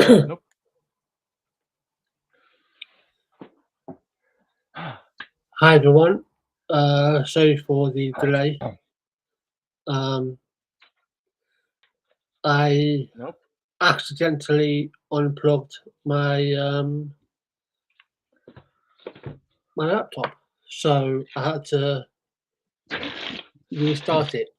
Nope. Hi everyone. Sorry for the delay. I Nope. accidentally unplugged my my laptop, so I had to restart it.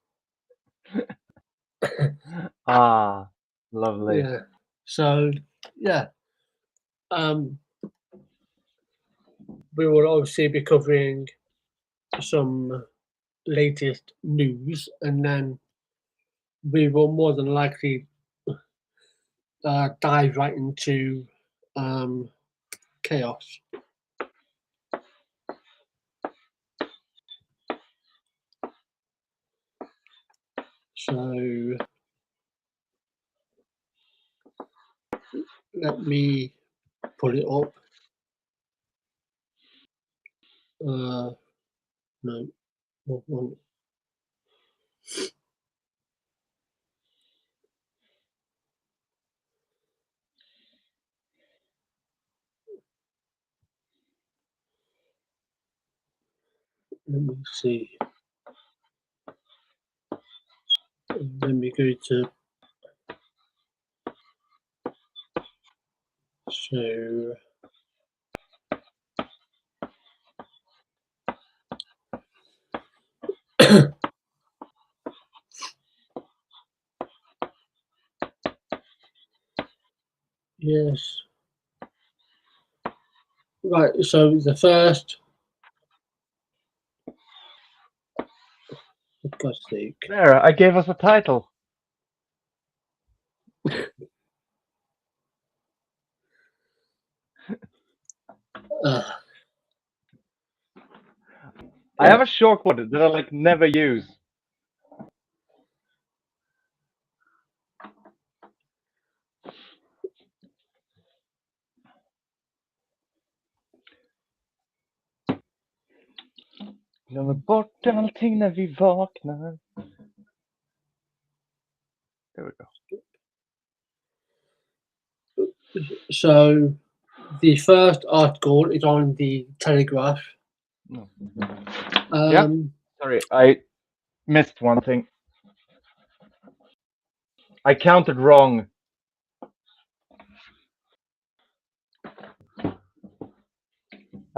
Ah, lovely. Yeah. So yeah. We will obviously be covering some latest news, and then we will more than likely dive right into chaos. So let me pull it up. No, not one. Let me see. Let me go to. So yes. Right. So the first. For God's sake. There, I gave us a title. I have a short word that I like never use. Glömmer bort allting när vi vaknar. There we go. So the first article is on the Telegraph. No. Yeah. Sorry, I missed one thing. I counted wrong.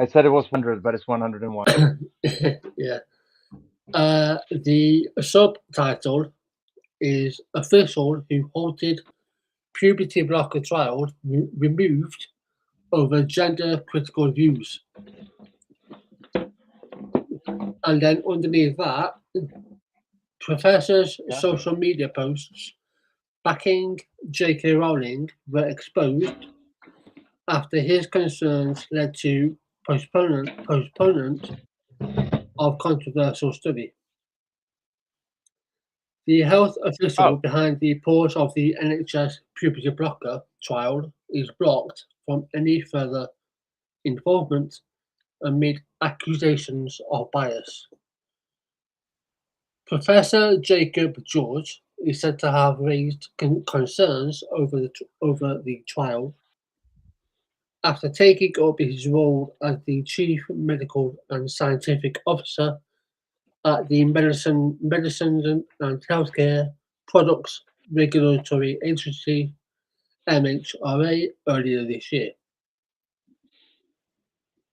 I said it was 100, but it's 101. Yeah. The subtitle is "Official Who Halted Puberty Blocker Trial Removed Over Gender Critical Views." And then underneath that, Professor's social media posts backing J.K. Rowling were exposed after his concerns led to postponement of controversial study. The health official behind the pause of the NHS puberty blocker trial is blocked from any further involvement amid accusations of bias. Professor Jacob George is said to have raised concerns over the trial after taking up his role as the Chief Medical and Scientific Officer at the Medicines and Healthcare Products Regulatory Agency (MHRA) earlier this year.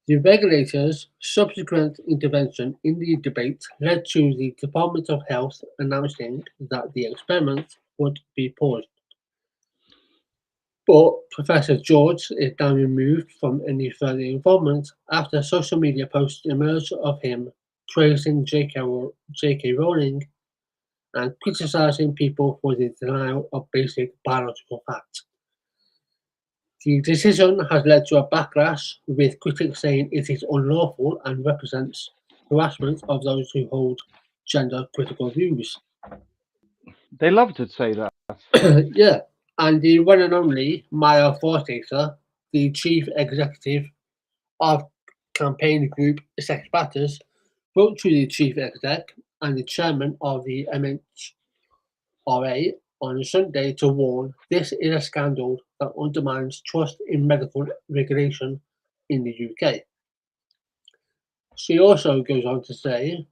The regulator's subsequent intervention in the debate led to the Department of Health announcing that the experiment would be paused. But Professor George is now removed from any further involvement after social media posts emerged of him praising J.K. Rowling and criticizing people for the denial of basic biological facts. The decision has led to a backlash, with critics saying it is unlawful and represents harassment of those who hold gender-critical views. They love to say that. Yeah, and the one and only Maya Forstater, the chief executive of campaign group Sex Matters, wrote to the chief exec and the chairman of the MHRA on Sunday to warn this is a scandal that undermines trust in medical regulation in the UK. She also goes on to say,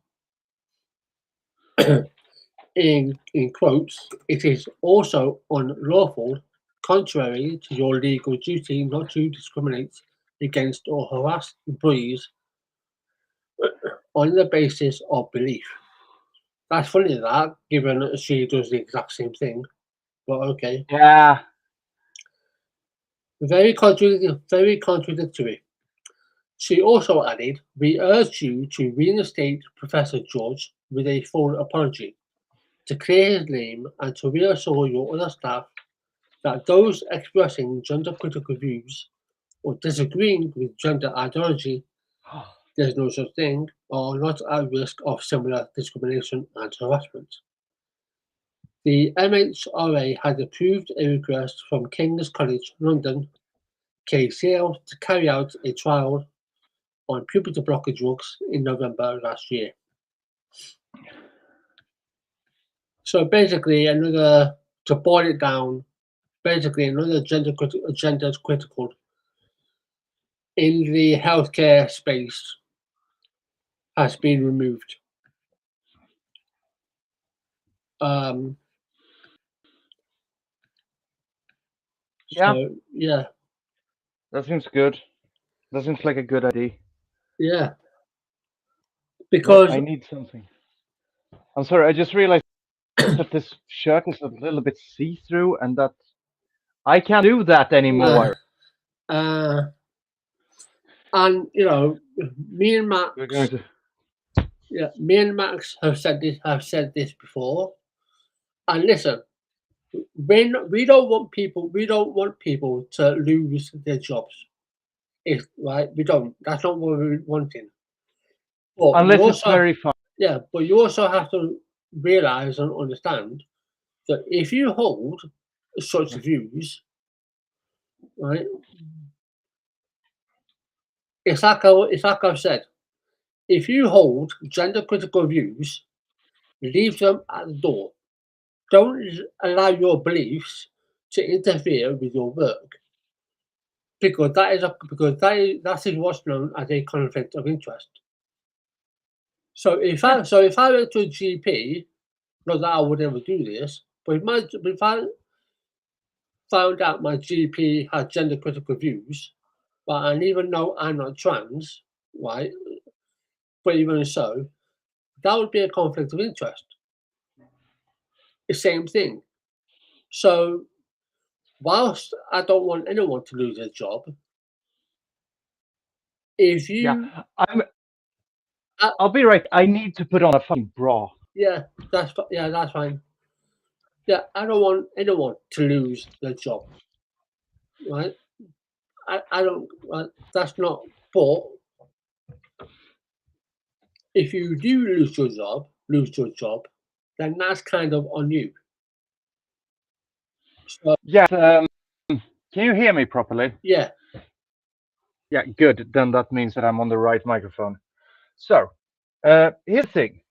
in quotes, it is also unlawful, contrary to your legal duty not to discriminate against or harass employees on the basis of belief. That's funny that, given that she does the exact same thing, but okay. Yeah. Very contradictory. She also added, we urge you to reinstate Professor George with a full apology, to clear his name and to reassure your other staff that those expressing gender-critical views or disagreeing with gender ideology, there's no such thing, are not at risk of similar discrimination and harassment. The MHRA had approved a request from King's College London, KCL, to carry out a trial on puberty blocker drugs in November last year. So basically, to boil it down, basically another gender critical in the healthcare space has been removed. Yeah. So, yeah. That seems good. That seems like a good idea. Yeah. Well, Because I need something. I'm sorry, I just realized that this shirt is a little bit see-through and that I can't do that anymore. and me and Max, We're going to. me and Max have said this before. And listen, when we don't want people to lose their jobs. Right, we don't. That's not what we're wanting. But Unless it's very fun. yeah, but you also have to realize and understand that if you hold such views, right, it's like I've said, if you hold gender critical views, leave them at the door. Don't allow your beliefs to interfere with your work, because that is what's known as a conflict of interest. So if I went to a GP, not that I would ever do this, but if I found out my GP had gender critical views, but and even though I'm not trans, right, but even so, that would be a conflict of interest. The same thing. So whilst I don't want anyone to lose their job, if you I'll be right. I need to put on a fucking bra. yeah, that's fine. Yeah, I don't want anyone to lose their job. Right? I don't. That's not. But if you do lose your job, then that's kind of on you. So, Yeah. Can you hear me properly? yeah. Yeah, good. Then that means that I'm on the right microphone. So, here's the thing.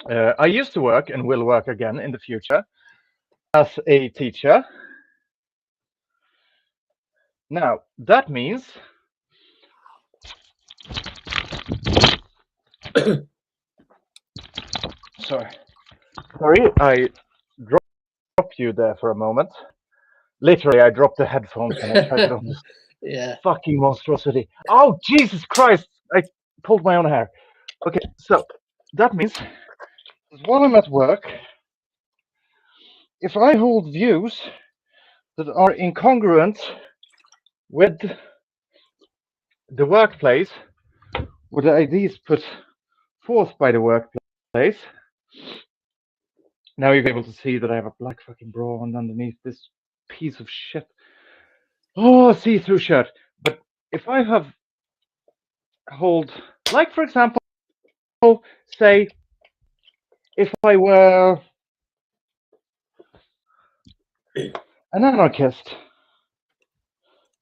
I used to work and will work again in the future as a teacher. Now, that means sorry, I dropped you there for a moment. Literally, I dropped the headphones when I tried to on this fucking monstrosity. Oh, Jesus Christ! I pulled my own hair. Okay, so that means while I'm at work, if I hold views that are incongruent with the workplace, with the ideas put forth by the workplace. Now you're able to see that I have a black fucking bra on underneath this piece of shit. Oh, see-through shirt. But if I hold, like for example, say, if I were an anarchist,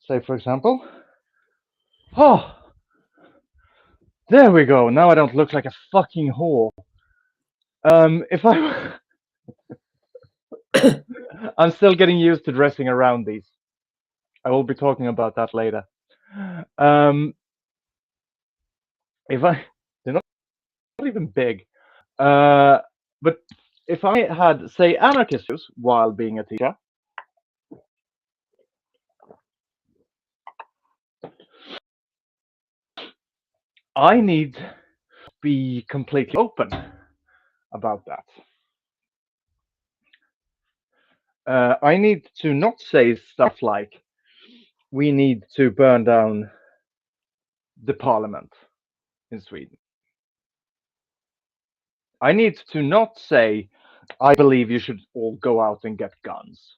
say for example, oh, there we go. Now I don't look like a fucking whore. If I I'm still getting used to dressing around these. I will be talking about that later. If they're not even big. But if I had, say, anarchist views while being a teacher, I need to be completely open about that. I need to not say stuff like, we need to burn down the parliament in Sweden. I need to not say, I believe you should all go out and get guns.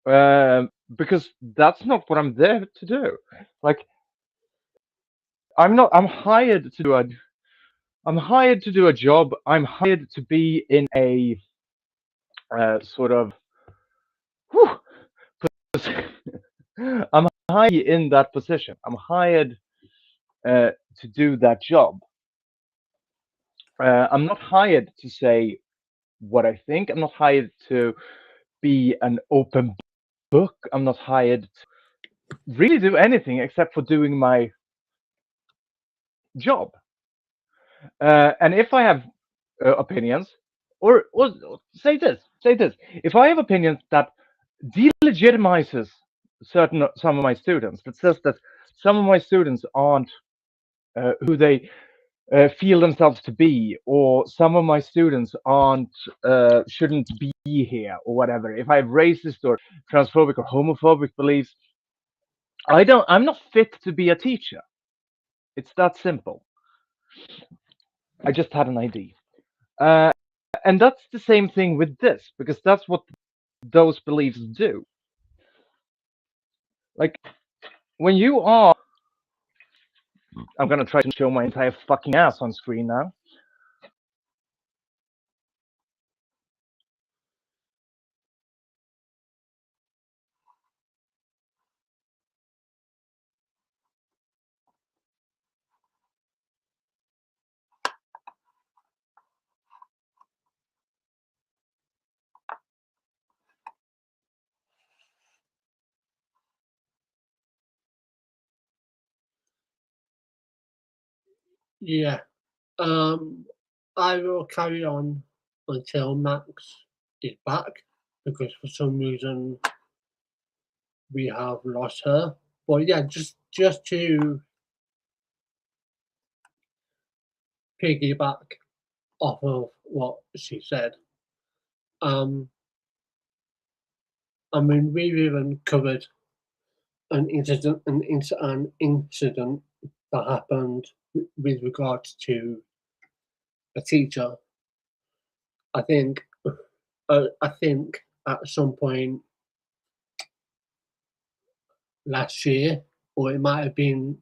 Because that's not what I'm there to do. Like, I'm hired to do a job. I'm hired to be in a sort of, I'm hired in that position. I'm hired to do that job. I'm not hired to say what I think. I'm not hired to be an open book. I'm not hired to really do anything except for doing my job. And if I have opinions, or say this, if I have opinions that delegitimizes some of my students, that says that some of my students aren't who they feel themselves to be, or some of my students aren't shouldn't be here, or whatever. If I have racist or transphobic or homophobic beliefs, I'm not fit to be a teacher. It's that simple. I just had an ID. And that's the same thing with this, because that's what those beliefs do. Like, when you are, I'm gonna try to show my entire fucking ass on screen now. Yeah. I will carry on until Max is back, because for some reason we have lost her. But yeah, just to piggyback off of what she said. I mean, we've even covered an incident that happened with regards to a teacher. I think at some point last year, or it might have been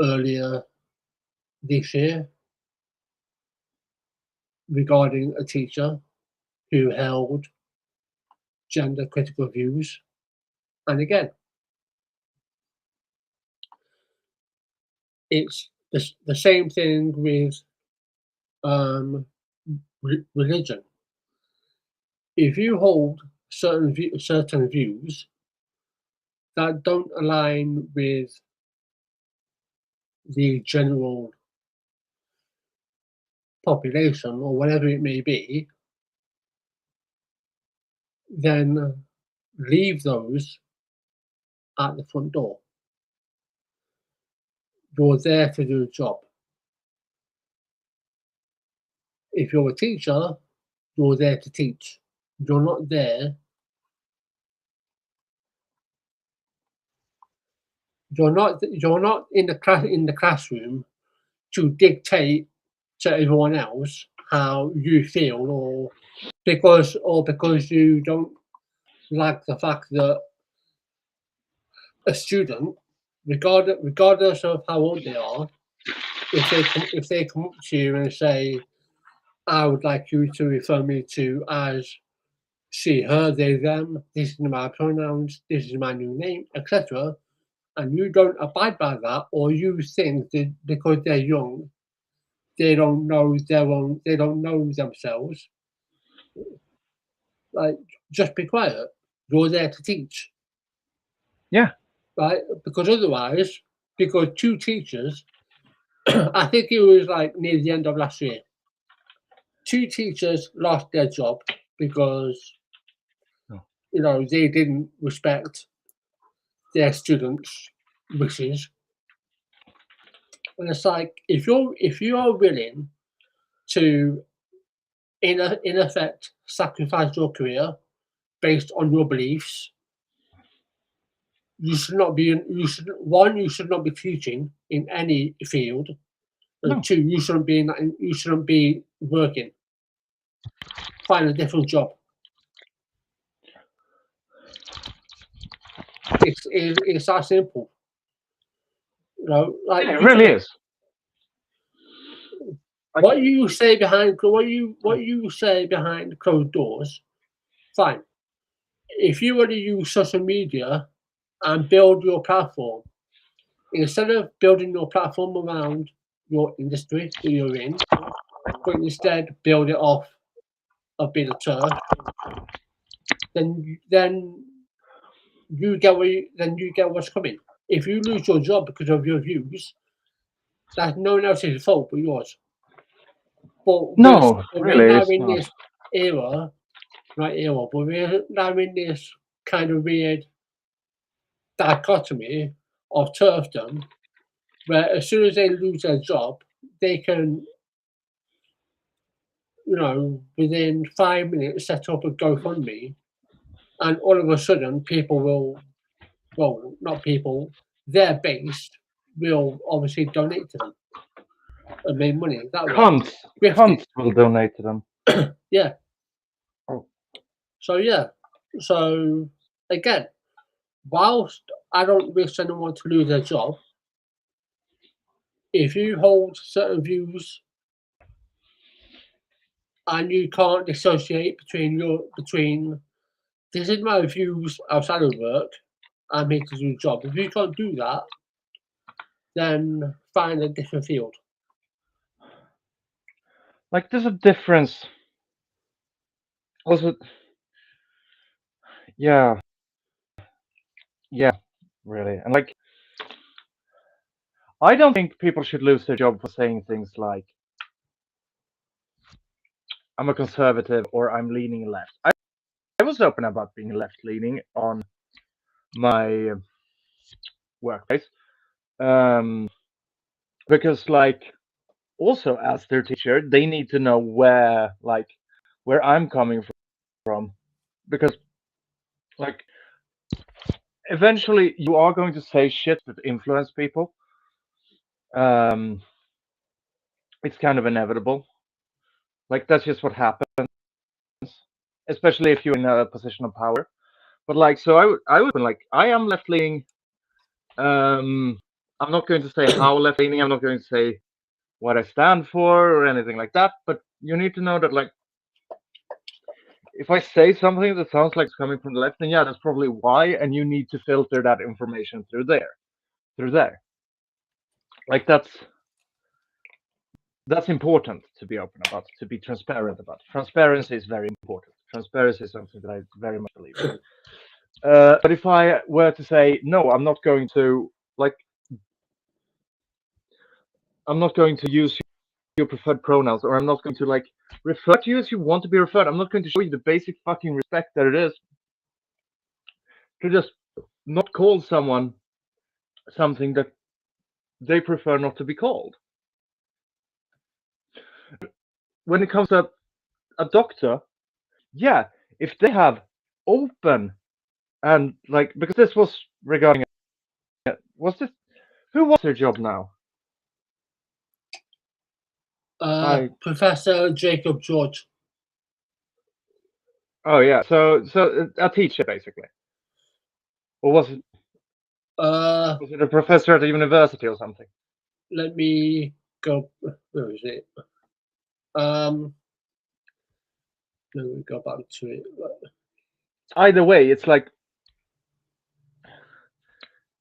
earlier this year, regarding a teacher who held gender critical views. And again, it's the same thing with religion. If you hold certain views that don't align with the general population, or whatever it may be, then leave those at the front door. You're there to do a job. If you're a teacher, you're there to teach. You're not there. You're not in the classroom to dictate to everyone else how you feel, or because you don't like the fact that a student, regardless of how old they are, if they come up to you and say, I would like you to refer me to as she, her, they, them, this is my pronouns, this is my new name, etc., and you don't abide by that, or you think that because they're young, they don't know themselves, Like, just be quiet. You're there to teach. Yeah. Right? Because otherwise, because 2 teachers, I think it was like near the end of last year, 2 teachers lost their job because, they didn't respect their students' wishes. And it's like, if you are willing to, in effect, sacrifice your career based on your beliefs, you should not be you should not be teaching in any field, and No. 2, you shouldn't be working. Find a different job. It's that simple. Like, it really is. What you say behind closed doors, fine. If you want to use social media and build your platform, instead of building your platform around your industry that you're in, but instead build it off a bit of turf, then you get what's coming. If you lose your job because of your views, that's no one else's fault but yours. But No, we're really, now it's in not. this era, not era, but we're now in this kind of weird dichotomy of turfdom, where as soon as they lose their job, they can, within 5 minutes set up a GoFundMe, and all of a sudden people will, well, not people, their base will obviously donate to them and make money that way. Cunts will donate to them. Yeah. Oh. So again, whilst I don't wish anyone to lose their job, if you hold certain views and you can't dissociate between this is my views outside of work, I'm here to do a job. If you can't do that, then find a different field. Like, there's a difference. Also, yeah, really, and like, I don't think people should lose their job for saying things like, "I'm a conservative" or "I'm leaning left." I was open about being left-leaning on my workplace, because, like, also as their teacher, they need to know where I'm coming from, because, like, eventually you are going to say shit that influence people. It's kind of inevitable. Like, that's just what happens, especially if you're in a position of power. But like, so I would like, I am left leaning. I'm not going to say how left leaning. I'm not going to say what I stand for or anything like that. But you need to know that, like, if I say something that sounds like it's coming from the left, then yeah, that's probably why. And you need to filter that information through there. Like, that's important to be open about, to be transparent about. Transparency is very important. Transparency is something that I very much believe in. But if I were to say, no, I'm not going to use your preferred pronouns, or I'm not going to, like, refer to you as you want to be referred, I'm not going to show you the basic fucking respect that it is to just not call someone something that they prefer not to be called. When it comes to a doctor, yeah, if they have open and, like, because this was regarding, who was their job now? Professor Jacob George. Oh yeah, so a teacher basically, or was it a professor at a university or something? Let me go. Where is it? Let me go back to it. Either way, it's like,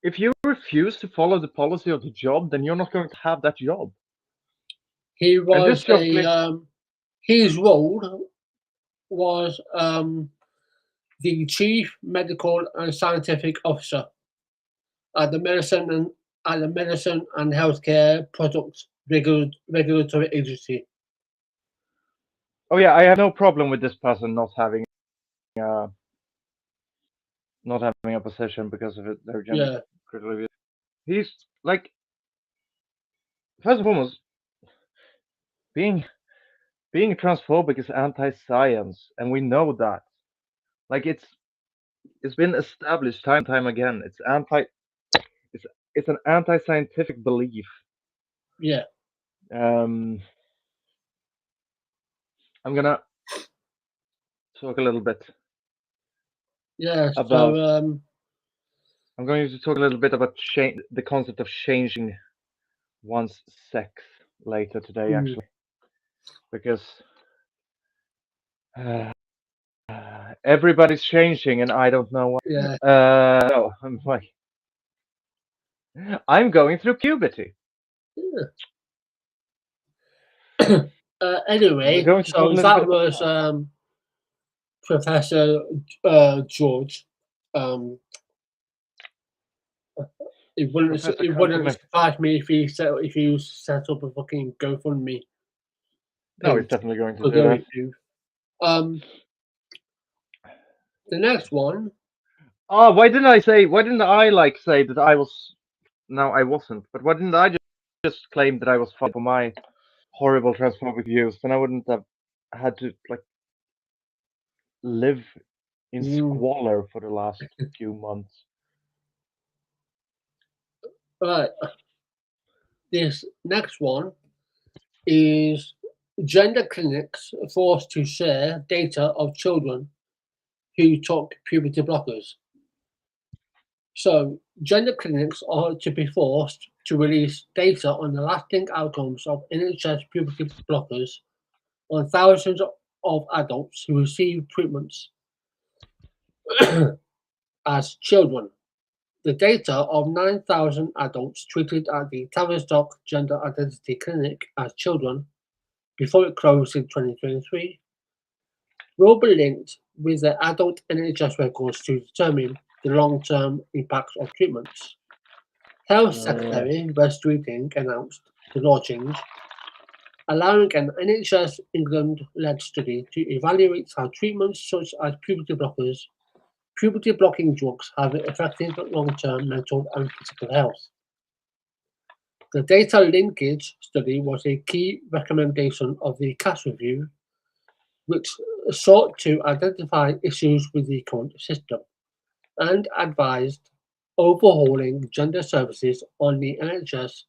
if you refuse to follow the policy of the job, then you're not going to have that job. He was his role was the Chief Medical and Scientific Officer at the Medicine and Healthcare Products Regulatory Agency. Oh yeah, I have no problem with this person not having a position because of their gender critical views. He's like, first and foremost, being transphobic is anti-science, and we know that. Like it's been established time and time again. It's an anti-scientific belief. Yeah. I'm gonna talk a little bit. Yeah. About. So I'm going to talk a little bit about the concept of changing one's sex later today, actually, because everybody's changing, and I don't know what. Yeah. No, I'm going through puberty. Yeah. Anyway, so that was Professor George. It wouldn't surprise me if he set up a fucking GoFundMe. No, he's definitely going to do that. The next one. Oh, why didn't I say that I was? No, I wasn't. But why didn't I just claim that I was fine for my horrible transphobic views? Then I wouldn't have had to live in squalor for the last few months. Right. This next one is gender clinics forced to share data of children who took puberty blockers. So, gender clinics are to be forced to release data on the lasting outcomes of NHS puberty blockers on thousands of adults who receive treatments as children. The data of 9,000 adults treated at the Tavistock Gender Identity Clinic as children before it closed in 2023 will be linked with the adult NHS records to determine the long-term impacts of treatments. Health Secretary Wes Streeting announced the law change, allowing an NHS England-led study to evaluate how treatments such as puberty-blocking drugs have affected long-term mental and physical health. The data linkage study was a key recommendation of the CAS review, which sought to identify issues with the current system and advised overhauling gender services on the NHS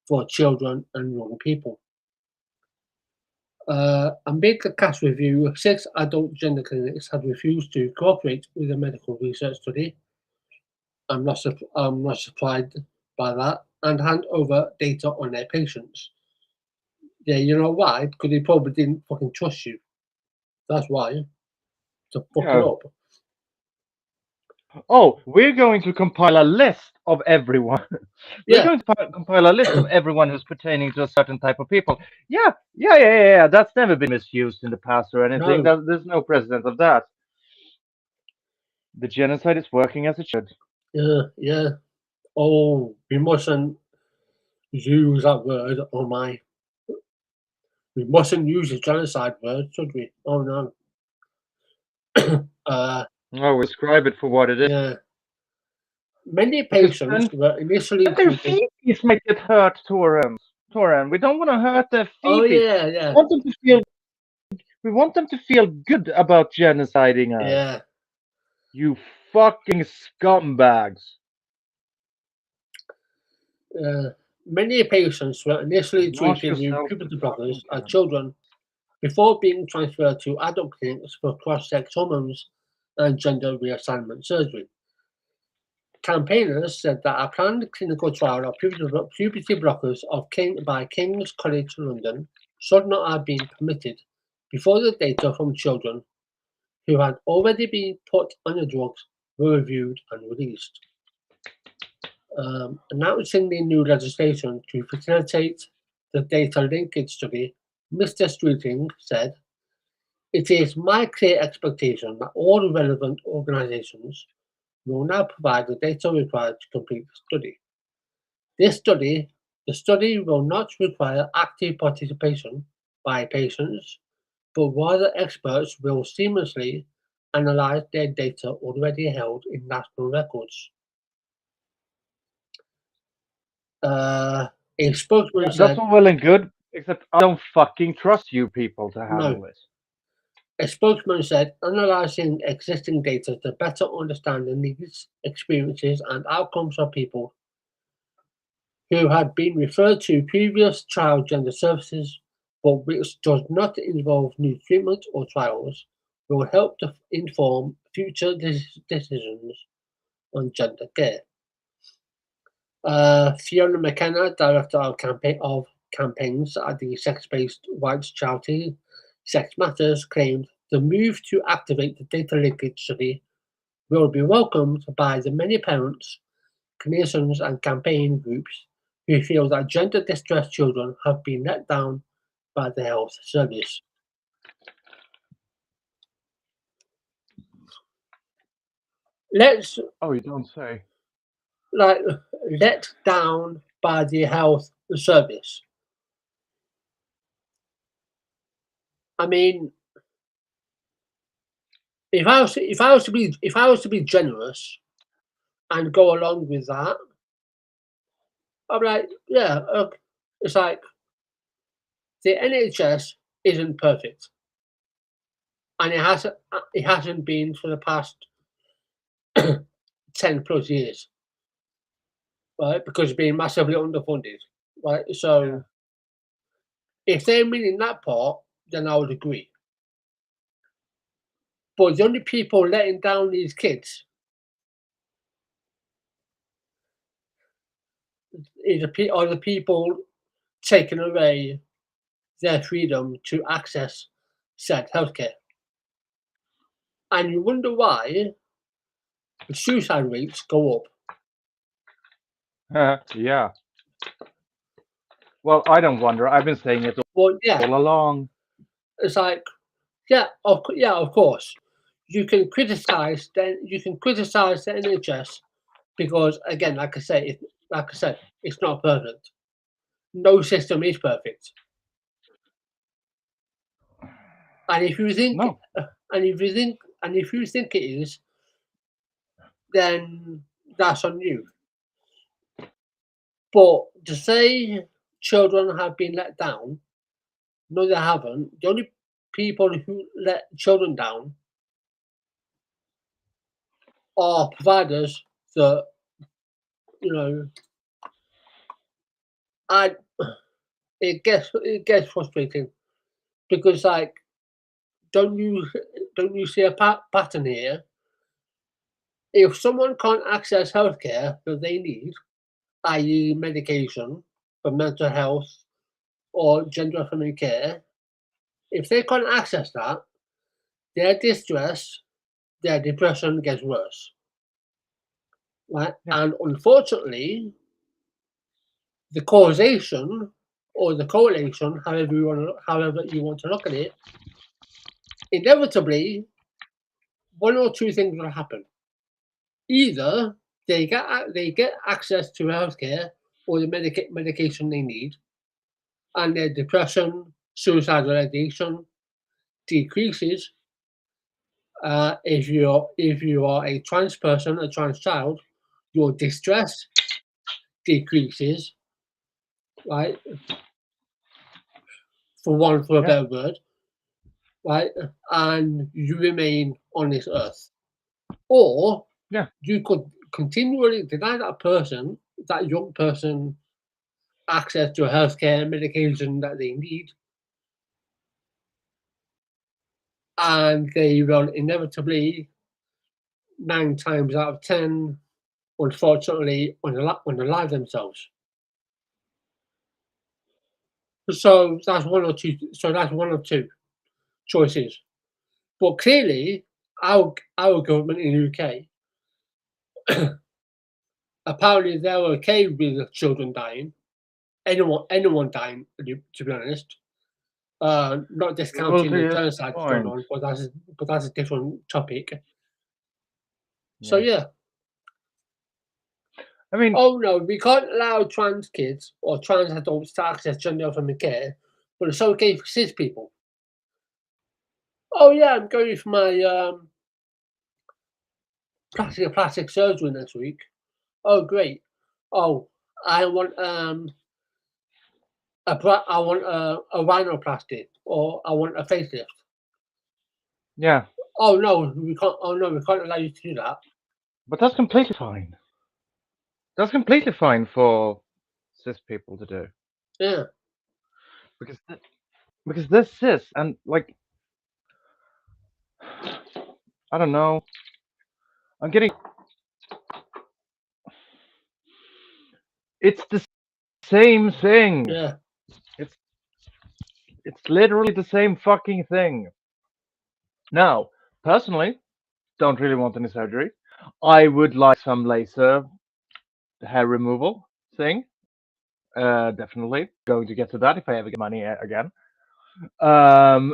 for children and young people. Amid the CAS review, 6 adult gender clinics had refused to cooperate with the medical research study. I'm not surprised by that, and hand over data on their patients. Yeah, you know why? Because they probably didn't fucking trust you. That's why. To fuck it up. Oh, we're going to compile a list of everyone. We're going to compile a list of everyone who's pertaining to a certain type of people. Yeah. That's never been misused in the past or anything. No. There's no precedent of that. The genocide is working as it should. Yeah. Oh, we mustn't use that word. Oh my. We mustn't use the genocide word, should we? Oh no. We describe it for what it is. Yeah. Many patients were initially their feces might get hurt, Toran. We don't want to hurt their feces. Oh yeah. We want them to feel good about genociding us. Yeah. You fucking scumbags. Many patients were initially treated with puberty blockers as children before being transferred to adult clinics for cross-sex hormones and gender reassignment surgery. Campaigners said that a planned clinical trial of puberty blockers by King's College London should not have been permitted before the data from children who had already been put on the drugs were reviewed and released. Announcing the new legislation to facilitate the data linkage study, Mr. Streeting said, It is my clear expectation that all relevant organisations will now provide the data required to complete the study. The study will not require active participation by patients, but rather experts will seamlessly analyse their data already held in national records. A spokesman said, that's all well and good, except I don't fucking trust you people to handle this. A spokesman said, analysing existing data to better understand the needs, experiences, and outcomes of people who had been referred to previous child gender services, but which does not involve new treatment or trials, will help to inform future decisions on gender care. Fiona McKenna, director of campaigns at the sex-based rights charity Sex Matters, claimed the move to activate the data linkage study will be welcomed by the many parents, clinicians, and campaign groups who feel that gender-distressed children have been let down by the health service. Oh, you don't say. Let down by the health service. I mean, if I was to be generous and go along with that, I'm like, yeah, it's like the NHS isn't perfect, and it hasn't been for the past 10 plus years, right? Because it's been massively underfunded, right? So if they're meaning that part, then I would agree. But the only people letting down these kids are the people taking away their freedom to access said healthcare. And you wonder why the suicide rates go up. Yeah. Well, I don't wonder. I've been saying it all along. It's like, of course. You can criticize the NHS because, again, like I said, it's not perfect. No system is perfect. And if you think, No. and if you think it is, then that's on you. But to say children have been let down, no, they haven't. The only people who let children down are providers that, you know, and it gets frustrating because, like, don't you see a pattern here? If someone can't access healthcare that they need, i.e., medication for mental health or gender-affirming care, if they can't access that, their distress, their depression gets worse. Right? Yeah. And unfortunately, the causation or the correlation, however you want to look at it, inevitably, one or two things will happen. Either they get access to healthcare or the medication they need, and their depression, suicidal ideation decreases. If you are a trans person, a trans child, your distress decreases, right? For a better word, right? And you remain on this earth. Or you could continually deny that young person, access to healthcare medication that they need, and they will inevitably 9 times out of 10, unfortunately, unalive themselves. So that's one or two. So that's one or two choices. But clearly, our government in the UK, apparently they're okay with children dying, anyone dying. To be honest, Not discounting the genocide going point. on, but that's a different topic. So yeah. I mean, oh no, we can't allow trans kids or trans adults to access gender-affirming care, but it's okay for cis people. Oh yeah, I'm going for my plastic surgery next week. Oh great. Oh, I want a rhinoplasty, or I want a facelift. yeah. Oh no, we can't. Oh no, we can't allow you to do that. But that's completely fine. That's completely fine for cis people to do. Yeah. Because they're cis, and like, I don't know. I'm getting. It's the same thing. Yeah. It's literally the same fucking thing. Now, personally, don't really want any surgery. I would like some laser hair removal thing. Definitely going to get to that if I ever get money again. But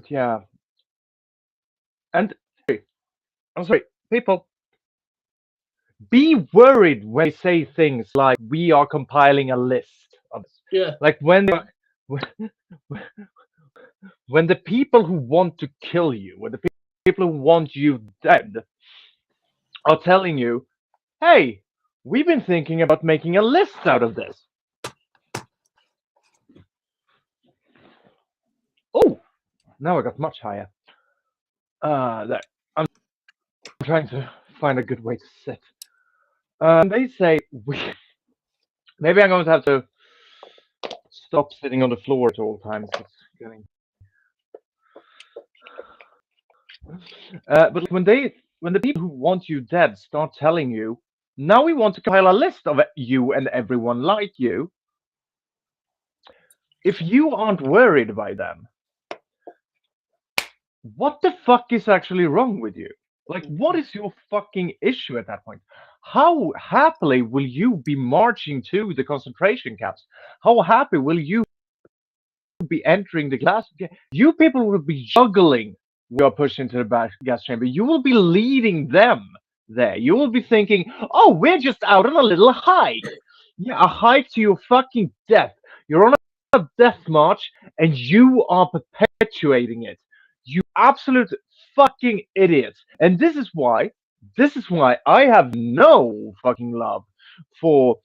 yeah, and I'm sorry, people. Be worried when they say things like we are compiling a list of this. Yeah. Like when the people who want to kill you, when the people who want you dead are telling you, hey, we've been thinking about making a list out of this. Oh, now I got much higher. There. I'm trying to find a good way to sit. They say maybe I'm going to have to stop sitting on the floor at all times. It's getting. But when the people who want you dead start telling you, now we want to compile a list of you and everyone like you. If you aren't worried by them, what the fuck is actually wrong with you? Like, what is your fucking issue at that point? How happily will you be marching to the concentration camps? How happy will you be entering the gas? You people will be juggling when you're pushed into the gas chamber. You will be leading them there. You will be thinking, oh, we're just out on a little hike. Yeah, a hike to your fucking death. You're on a death march and you are perpetuating it. You absolute fucking idiots. And this is why I have no fucking love for,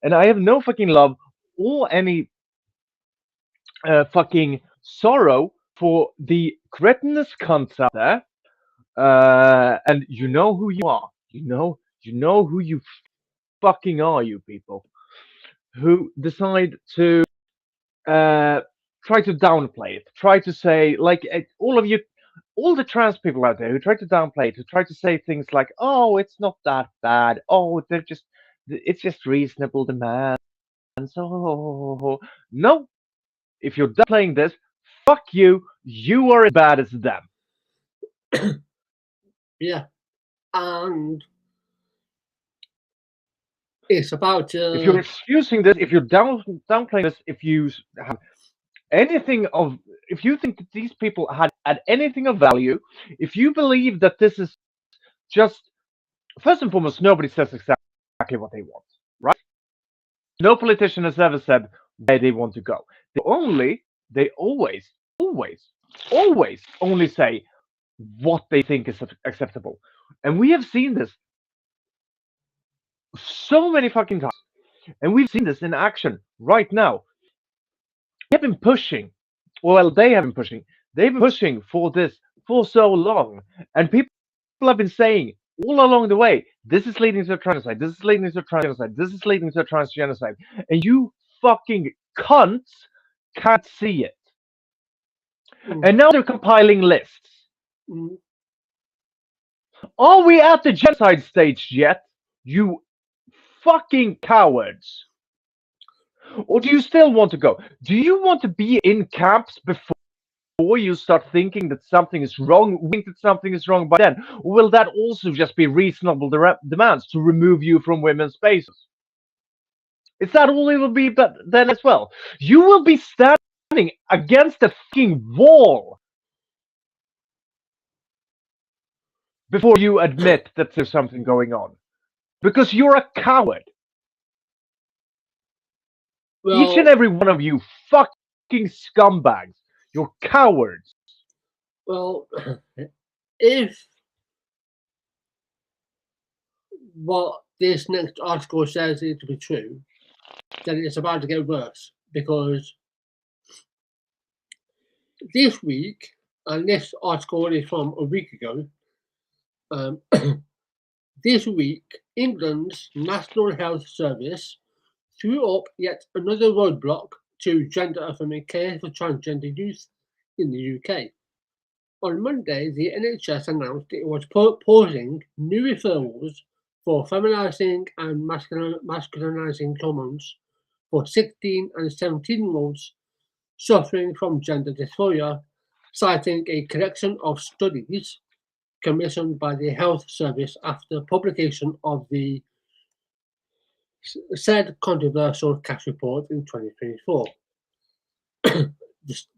and I have no fucking love or any fucking sorrow for the cretinous cunts out there. And you know who you are. You know who you fucking are, you people who decide to try to downplay it, try to say, like, all of you, all the trans people out there who try to downplay it, who try to say things like, oh, it's not that bad, oh, it's just reasonable demands. Oh, no, if you're downplaying this, fuck you, you are as bad as them. Yeah, and it's about. If you're excusing this, if you're downplaying this, if you have anything of, if you think that these people had anything of value, if you believe that this is just, first and foremost, nobody says exactly what they want, right? No politician has ever said where they want to go. They always only say what they think is acceptable. And we have seen this so many fucking times. And we've seen this in action right now. We have been pushing, well, they've been pushing for this for so long. And people have been saying all along the way, this is leading to a transgenocide, this is leading to a transgenocide, this is leading to a transgenocide. And you fucking cunts can't see it. And now they're compiling lists. Are we at the genocide stage yet? You fucking cowards. Or do you still want to go? Do you want to be in camps before you start thinking that something is wrong? Think that something is wrong by then? Or will that also just be reasonable demands to remove you from women's spaces? Is that all it will be then as well? You will be standing against a fucking wall before you admit that there's something going on. Because you're a coward. Each and every one of you fucking scumbags. You're cowards. Well, if what this next article says is to be true, then it's about to get worse, because this week, and this article is from a week ago, this week, England's National Health Service threw up yet another roadblock to gender-affirming care for transgender youth in the UK. On Monday, the NHS announced it was pausing new referrals for feminising and masculinising hormones for 16 and 17-year-olds suffering from gender dysphoria, citing a collection of studies commissioned by the Health Service after publication of the said controversial cash report in 2024.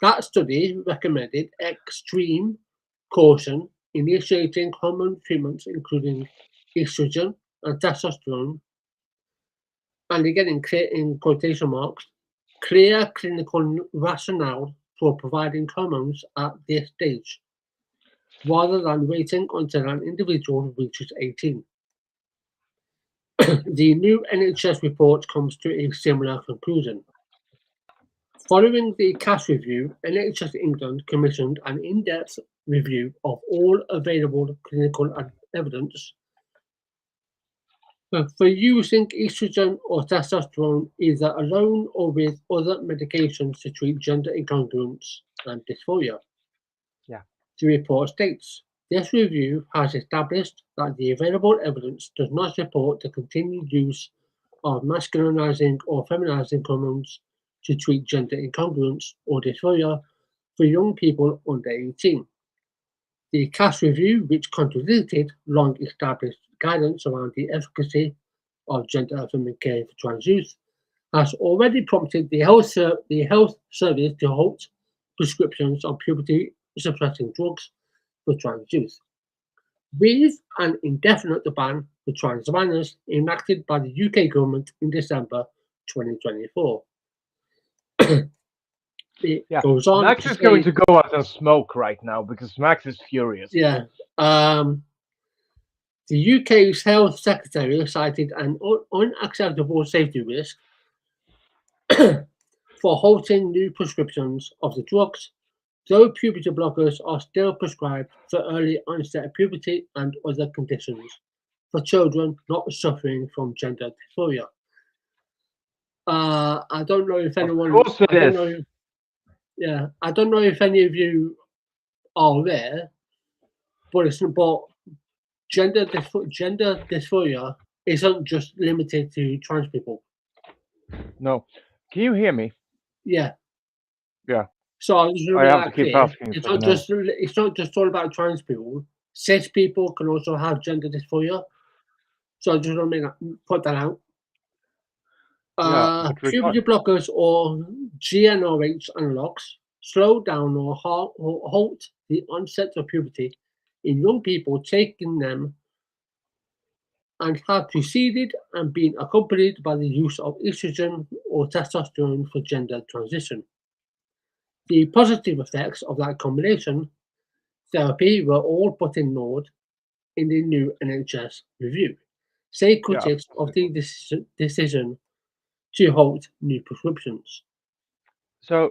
That study recommended extreme caution initiating hormone treatments including estrogen and testosterone, and again in quotation marks, clear clinical rationale for providing hormones at this stage, rather than waiting until an individual reaches 18. The new NHS report comes to a similar conclusion. Following the cash review, NHS England commissioned an in-depth review of all available clinical evidence for using estrogen or testosterone either alone or with other medications to treat gender incongruence and dysphoria. Yeah. The report states, this review has established that the available evidence does not support the continued use of masculinizing or feminizing hormones to treat gender incongruence or dysphoria for young people under 18. The cash review, which contradicted long-established guidance around the efficacy of gender-affirming care for trans youth, has already prompted the health service to halt prescriptions of puberty-suppressing drugs for trans youth, with an indefinite ban for trans minors enacted by the UK government in December 2024. It goes on Max is going to go out and smoke right now because Max is furious. Yeah. The UK's health secretary cited an unacceptable safety risk for halting new prescriptions of the drugs, though puberty blockers are still prescribed for early onset of puberty and other conditions for children not suffering from gender dysphoria. I don't know if anyone. Of course it is. I don't know if any of you are aware, but gender dysphoria isn't just limited to trans people. No. Can you hear me? Yeah. Yeah. So I have to keep asking. It's not just all about trans people. Cis people can also have gender dysphoria. So I just want to put that out. Puberty blockers or GnRH analogs slow down or halt the onset of puberty in young people taking them and have preceded and been accompanied by the use of estrogen or testosterone for gender transition. The positive effects of that combination therapy were all but ignored in the new NHS review, say critics of the decision to halt new prescriptions. So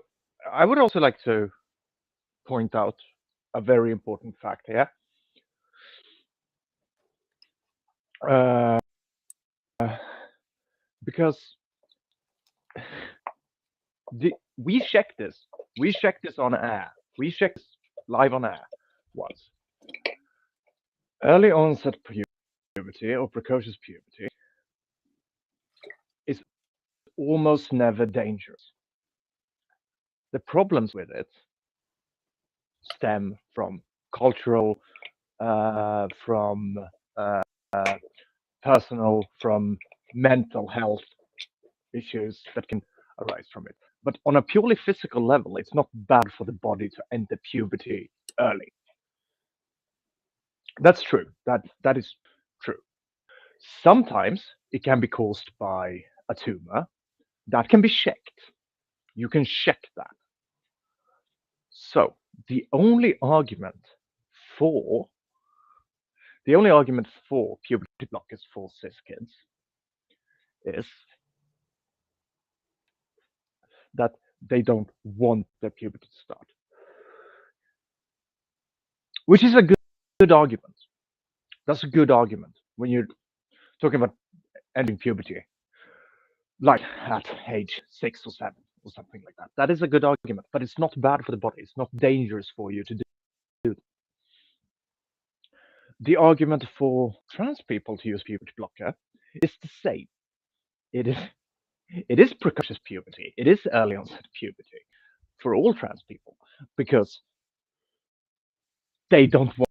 I would also like to point out a very important fact here. Because we checked this. We checked this on air. We checked this live on air once. Early onset puberty or precocious puberty is almost never dangerous. The problems with it stem from cultural, from personal, from mental health issues that can arise from it. But on a purely physical level, it's not bad for the body to enter puberty early. That's true. That is true. Sometimes it can be caused by a tumor. That can be checked. You can check that. So the only argument for puberty blockers for cis kids is that they don't want their puberty to start, which is a good argument. That's a good argument when you're talking about ending puberty, like at age 6 or 7 or something like that. That is a good argument, but it's not bad for the body. It's not dangerous for you to do. The argument for trans people to use puberty blocker is the same. It is precocious puberty. It is early onset puberty for all trans people because they don't want.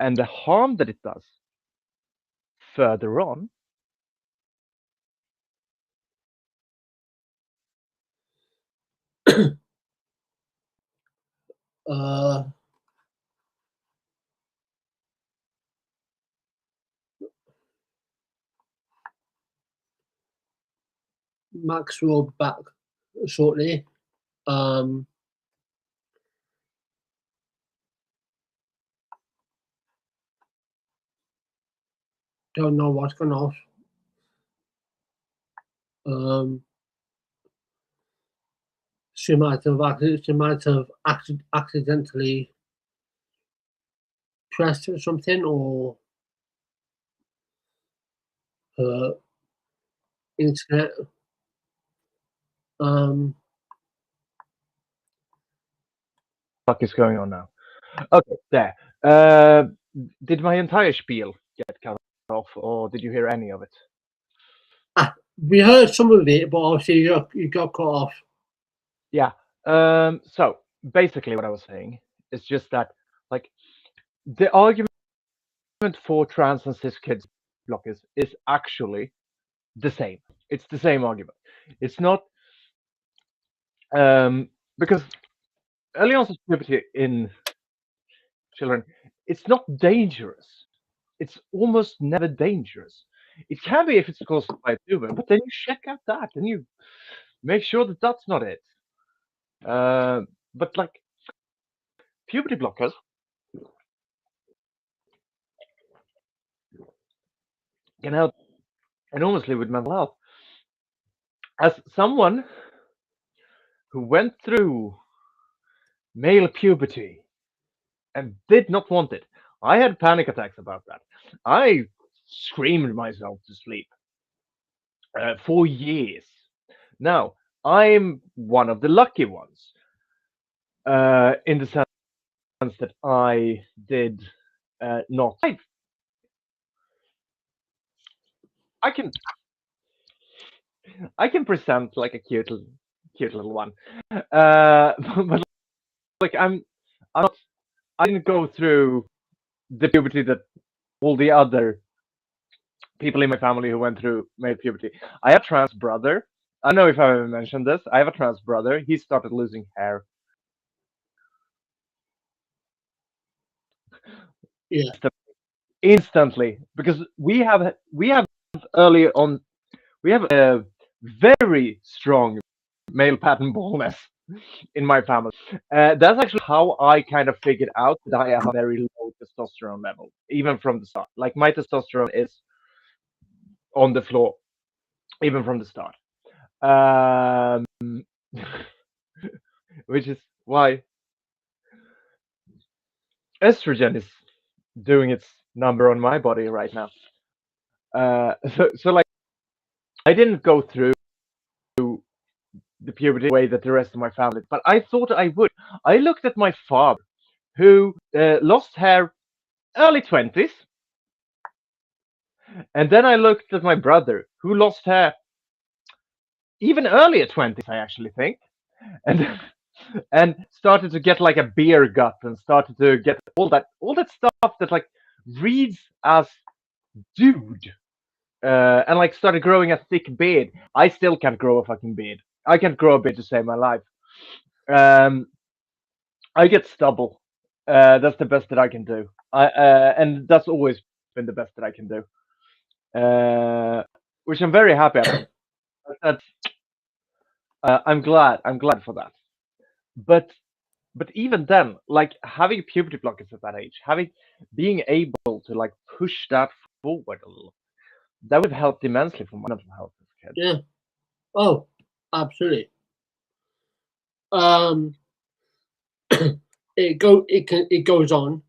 And the harm that it does further on Max will back shortly. Don't know what's gone off. She might have accidentally pressed something, or her internet. What is going on now? Okay, there. Did my entire spiel get cut off, or did you hear any of it? We heard some of it, but obviously you got cut off. Yeah. So basically, what I was saying is just that, like, the argument for trans and cis kids blockers is actually the same. It's the same argument. It's not because early onset puberty in children, it's not dangerous. It's almost never dangerous. It can be if it's caused by a tumor, but then you check out that and you make sure that that's not it. But like puberty blockers can help enormously with mental health. As someone who went through male puberty and did not want it, I had panic attacks about that. I screamed myself to sleep for years. Now, I'm one of the lucky ones in the sense that I did not. I can present like a cute little one, but like I'm not. I didn't go through the puberty that all the other people in my family who went through male puberty. I have a trans brother. I don't know if I ever mentioned this. I have a trans brother. He started losing hair. Yeah. Instantly, because we have early on we have a very strong male pattern baldness in my family. That's actually how I kind of figured out that I have a very low testosterone level, even from the start. Like my testosterone is on the floor, even from the start. Which is why estrogen is doing its number on my body right now. So like I didn't go through the puberty way that the rest of my family, but I thought I would. I looked at my father, who lost hair early 20s, and then I looked at my brother, who lost hair even earlier 20s, I actually think, and and started to get like a beer gut and started to get all that stuff that like reads as dude. And like started growing a thick beard. I still can't grow a fucking beard. I can't grow a beard to save my life. Um, I get stubble. That's the best that I can do. And that's always been the best that I can do. Which I'm very happy about. That's I'm glad. I'm glad for that. But even then, like having puberty blockers at that age, being able to like push that forward a little, that would have helped immensely for my mental health as a kid. Yeah. Oh, absolutely. Um, it goes on.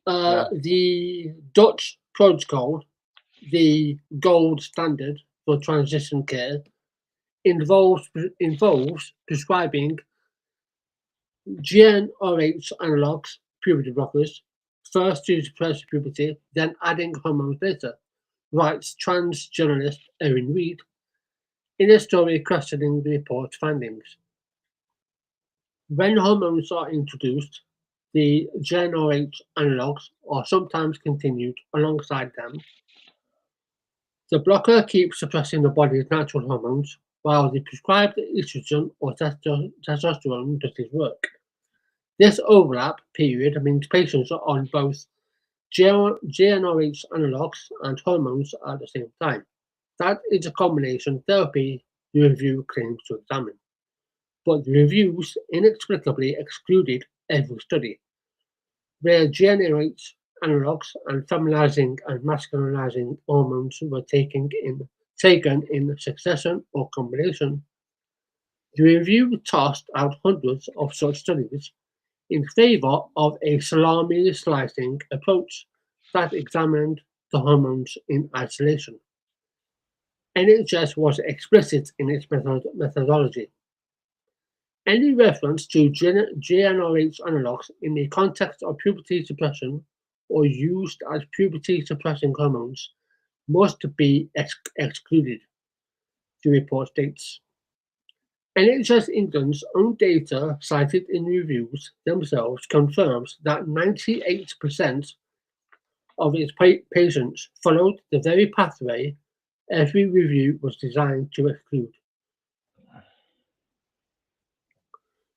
Yeah. The Dutch protocol, the gold standard for transition care, involves prescribing GnRH analogs, puberty blockers, first to suppress puberty, then adding hormones later, writes trans journalist Erin Reed in a story questioning the report's findings. When hormones are introduced, the GnRH analogs are sometimes continued alongside them. The blocker keeps suppressing the body's natural hormones, while the prescribed estrogen or testosterone does its work. This overlap period means patients are on both GnRH analogs and hormones at the same time. That is a combination therapy the review claims to examine. But the reviews inexplicably excluded every study, where GnRH analogs and feminizing and masculinizing hormones were taken in succession or combination. The review tossed out hundreds of such studies in favor of a salami slicing approach that examined the hormones in isolation. NHS was explicit in its methodology. Any reference to GnRH analogs in the context of puberty suppression or used as puberty suppressing hormones must be excluded, the report states. NHS England's own data cited in reviews themselves confirms that 98% of its patients followed the very pathway every review was designed to exclude.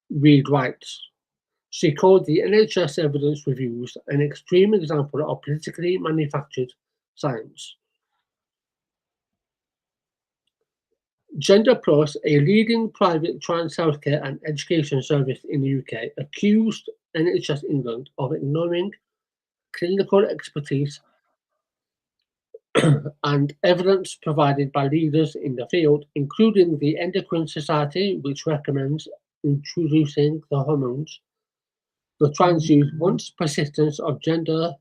Reed writes, she called the NHS evidence reviews an extreme example of politically manufactured science. Gender Plus, a leading private trans healthcare and education service in the UK, accused NHS England of ignoring clinical expertise and evidence provided by leaders in the field, including the Endocrine Society, which recommends introducing the hormones. The trans youth once persistence of gender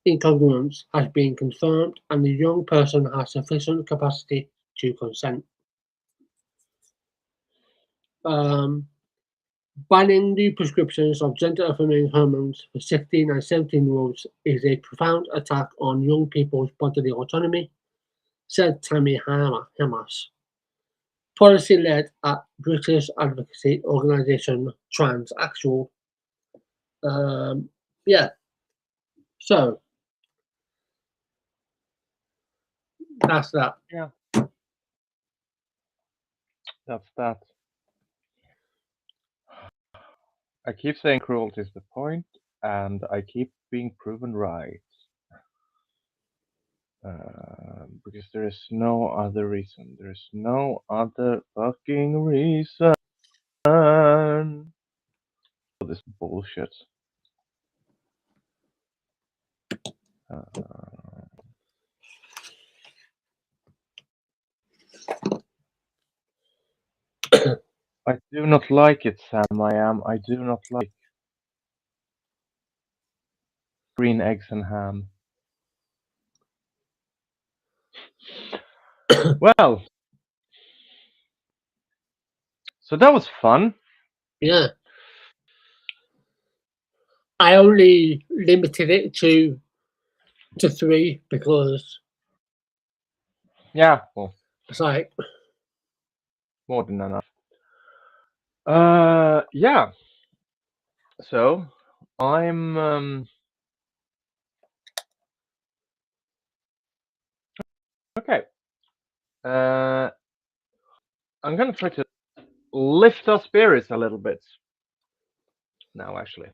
incongruence has been confirmed and the young person has sufficient capacity to consent. Banning new prescriptions of gender-affirming hormones for 16 and 17-year-olds is a profound attack on young people's bodily autonomy, said Tammy Hamas, policy led at British advocacy organisation Transactual. Yeah, so that's that. Yeah, that's that. I keep saying cruelty is the point, and I keep being proven right. Because there is no other reason. There's no other fucking reason. For this bullshit. I do not like it, Sam. I do not like green eggs and ham. Well, so that was fun. Yeah. I only limited it to 3 because Yeah, well, it's like more than enough. Yeah. So I'm okay. I'm gonna try to lift our spirits a little bit now, actually,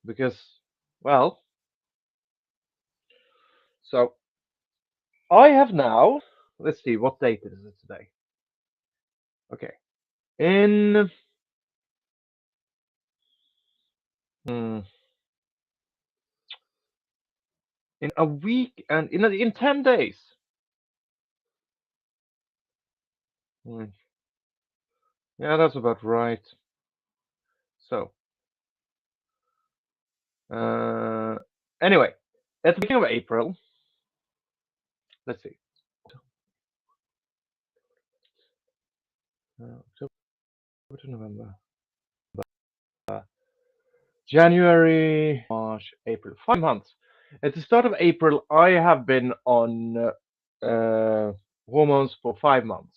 because, well, so I have now. Let's see, what date is it today? Okay, in hmm, in a week and in 10 days. Hmm, yeah, that's about right. So, anyway, at the beginning of April, let's see, October to November, January, March, April, 5 months. At the start of April, I have been on hormones for 5 months.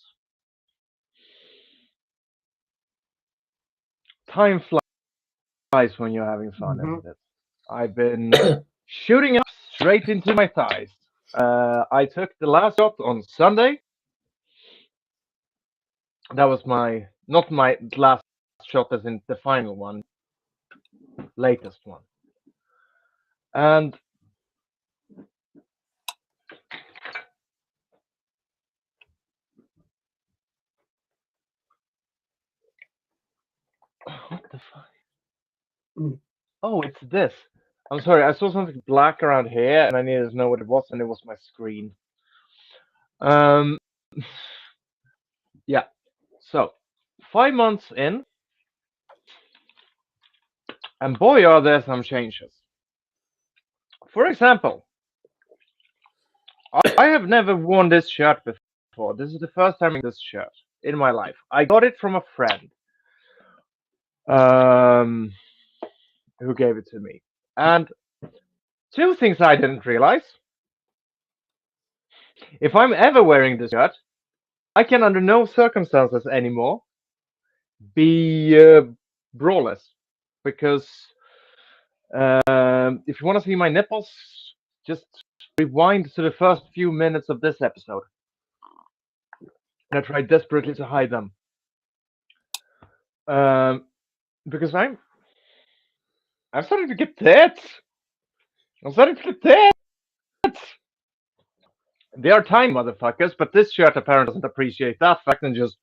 Time flies when you're having fun, isn't it? I've been shooting up straight into my thighs. I took the last shot on Sunday. That was not my last shot, as in the final one, latest one. And what the fuck? Oh, it's this. I'm sorry, I saw something black around here, and I needed to know what it was, and it was my screen. Um, yeah. So, 5 months in, and boy, are there some changes. For example, I have never worn this shirt before. This is the first time wearing this shirt in my life. I got it from a friend, um, who gave it to me. And two things I didn't realize. If I'm ever wearing this shirt, I can under no circumstances anymore be braless, because if you want to see my nipples, just rewind to the first few minutes of this episode. And I tried desperately to hide them, because I'm starting to get tits. I'm starting to get tits. They are tiny motherfuckers, but this shirt apparently doesn't appreciate that fact and just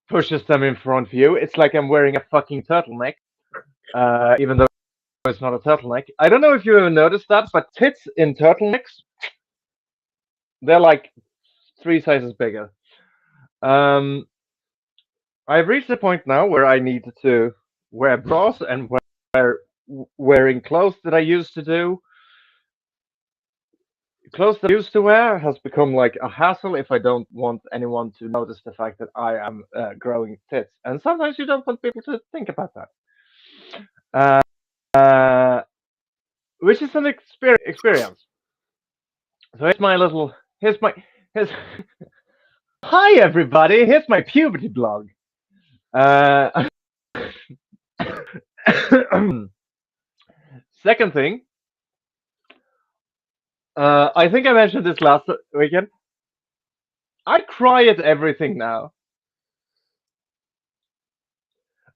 pushes them in front of you. It's like I'm wearing a fucking turtleneck, even though it's not a turtleneck. I don't know if you ever noticed that, but tits in turtlenecks, they're like 3 sizes bigger. I've reached the point now where I need to wear bras and wearing clothes that I used to do. Clothes that I used to wear has become like a hassle if I don't want anyone to notice the fact that I am growing tits. And sometimes you don't want people to think about that. Uh, which is an experience. So here's hi everybody, here's my puberty blog. Second thing, I think I mentioned this last weekend. I cry at everything now.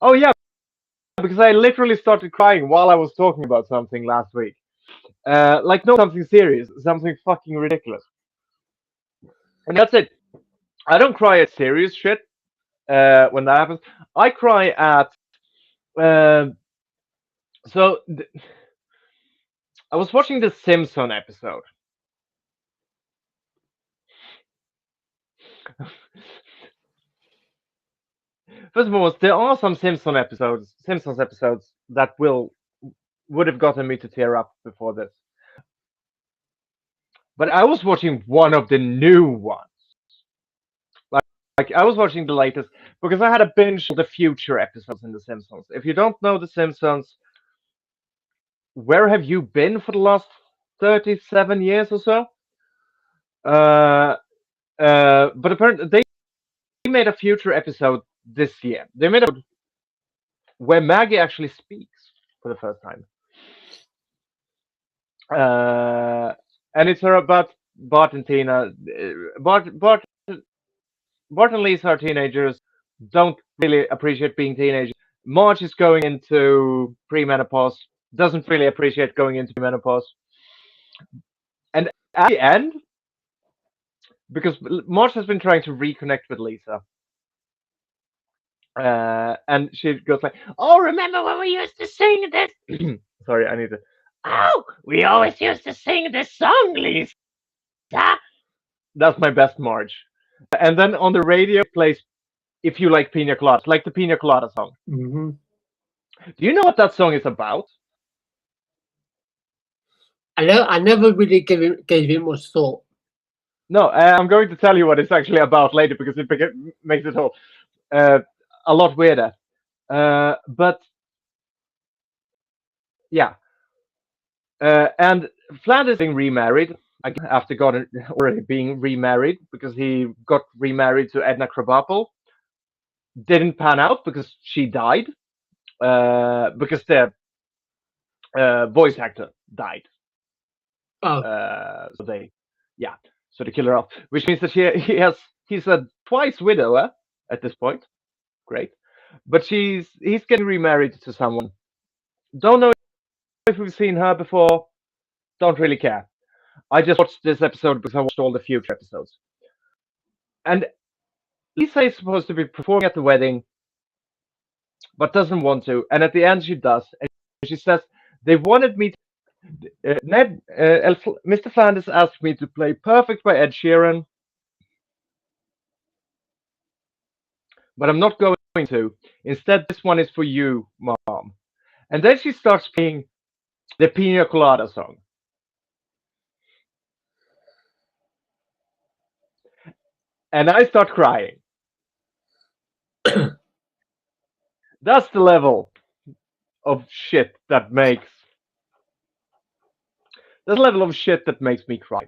Oh yeah, because I literally started crying while I was talking about something last week. Like no, something serious, something fucking ridiculous. And that's it. I don't cry at serious shit when that happens. I cry at so I was watching the Simpson episode. First of all, there are some Simpsons episodes that would have gotten me to tear up before this. But I was watching one of the new ones. Like I was watching the latest because I had a binge of the future episodes in The Simpsons. If you don't know The Simpsons, where have you been for the last 37 years or so? But apparently they made a future episode this year. They made a where Maggie actually speaks for the first time. And it's her about Bart and Tina. Bart and Lisa are teenagers, don't really appreciate being teenagers. Marge is going into premenopause, doesn't really appreciate going into menopause. And at the end, because Marge has been trying to reconnect with Lisa, and she goes like, "Oh, remember when we used to sing this?" Sorry, I need to. Oh, we always used to sing this song, Lisa. That's my best Marge. And then on the radio plays "If You Like Pina Coladas," like the Pina Colada song. Mm-hmm. Do you know what that song is about? I never really gave it much thought. No, I'm going to tell you what it's actually about later because it makes it all a lot weirder. But yeah, and Flanders being remarried again after God already being remarried because he got remarried to Edna Krabappel. Didn't pan out because she died. Because the voice actor died. Oh, So they, yeah, so they kill her off, which means that he's a twice widower at this point. Great, but he's getting remarried to someone. Don't know if we've seen her before. Don't really care. I just watched this episode because I watched all the future episodes. And Lisa is supposed to be performing at the wedding, but doesn't want to. And at the end, she does. And she says, "They wanted me to, Mr. Flanders asked me to play Perfect by Ed Sheeran, but I'm not going to. Instead, this one is for you, Mom." And then she starts playing the Pina Colada song. And I start crying. That's the level of shit that makes. That's the level of shit that makes me cry